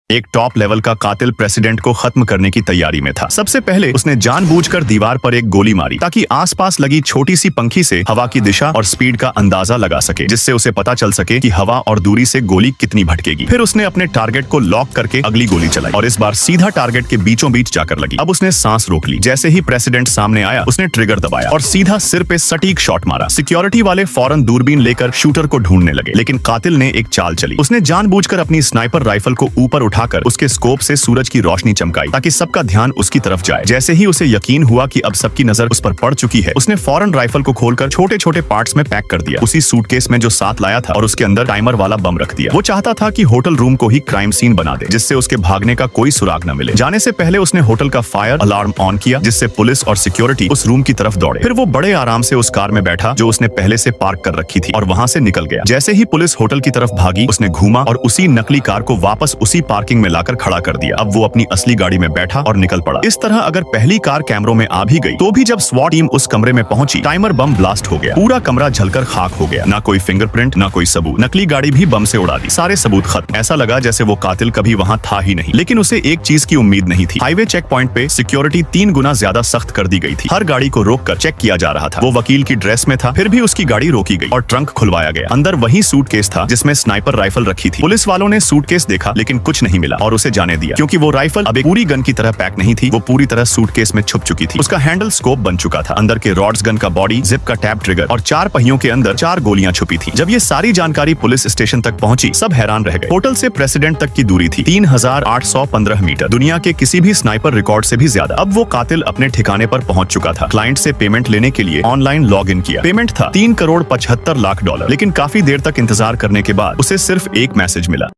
एक top level का कातिल प्रेसिडेंट को खत्म करने की तैयारी में था। सबसे पहले उसने जानबूझकर दीवार पर एक गोली मारी ताकि आसपास लगी छोटी सी पंखी से हवा की दिशा और स्पीड का अंदाजा लगा सके, जिससे उसे पता चल सके कि हवा और दूरी से गोली कितनी भटकेगी। फिर उसने अपने टारगेट को लॉक करके अगली गोली चलाई और इस बार सीधा टारगेट के बीचों बीच जाकर लगी। अब उसने सांस रोक ली। जैसे ही प्रेसिडेंट सामने आया, उसने ट्रिगर दबाया और सीधा सिर पे सटीक शॉट मारा। सिक्योरिटी वाले फौरन दूरबीन लेकर शूटर को ढूंढने लगे, लेकिन कातिल ने एक चाल चली। उसने जानबूझकर अपनी स्नाइपर राइफल को ऊपर उठाकर उसके स्कोप से सूरज की रोशनी चमकाई ताकि सबका ध्यान उसकी तरफ जाए। जैसे ही उसे यकीन हुआ कि अब सबकी नजर उस पर पड़ चुकी है, उसने फौरन राइफल को खोलकर छोटे छोटे पार्ट्स में पैक कर दिया, उसी सूटकेस में जो साथ लाया था, और उसके अंदर टाइमर वाला बम रख दिया। वो चाहता था कि होटल रूम को ही क्राइम सीन बना दे, जिससे उसके भागने का कोई सुराग न मिले। जाने से पहले उसने होटल का फायर अलार्म ऑन किया, जिससे पुलिस और सिक्योरिटी उस रूम की तरफ दौड़े। फिर वो बड़े आराम से उस कार में बैठा जो उसने पहले से पार्क कर रखी थी और वहां से निकल गया। जैसे ही पुलिस होटल की तरफ भागी, उसने घूमा और उसी नकली कार को वापस उसी पार्किंग में लाकर खड़ा कर दिया। अब वो अपनी असली गाड़ी में बैठा और निकल पड़ा। इस तरह अगर पहली कार कैमरों में आ भी गई, तो भी जब स्वॉट टीम उस कमरे में पहुंची, टाइमर बम ब्लास्ट हो गया। पूरा कमरा जलकर खाक हो गया। ना कोई फिंगरप्रिंट, ना कोई सबूत। नकली गाड़ी भी बम से उड़ा दी। सारे सबूत खत्म। ऐसा लगा जैसे वो कातिल कभी वहां था ही नहीं। लेकिन उसे एक चीज की उम्मीद नहीं थी। हाईवे चेक पॉइंट पे सिक्योरिटी 3 गुना ज्यादा सख्त कर दी गई थी। हर गाड़ी को रोककर चेक किया जा रहा था। वो वकील की ड्रेस में था, फिर भी उसकी गाड़ी रोकी गई और ट्रंक खुलवाया गया। अंदर वही सूटकेस था जिसमें स्नाइपर राइफल रखी थी। पुलिस वालों ने सूटकेस देखा, लेकिन कुछ नहीं मिला और उसे जाने दिया, क्योंकि वो राइफल अब एक पूरी गन की तरह पैक नहीं थी। वो पूरी तरह सूटकेस में छुप चुकी थी। उसका हैंडल स्कोप बन चुका था। अंदर के रॉड्स, गन का बॉडी, जिप का टैप ट्रिगर और 4 पहियों के अंदर 4 गोलियां छुपी थी। जब ये सारी जानकारी पुलिस स्टेशन तक पहुंची, सब हैरान रह गए। होटल से प्रेसिडेंट तक की दूरी थी 3815 मीटर, दुनिया के किसी भी स्नाइपर रिकॉर्ड से भी ज्यादा। अब वो कातिल अपने ठिकाने पर पहुंच चुका था। क्लाइंट से पेमेंट लेने के लिए ऑनलाइन लॉग इन किया। पेमेंट था $3 करोड़ 75 लाख। लेकिन काफी देर तक इंतजार करने के बाद उसे सिर्फ एक मैसेज मिला।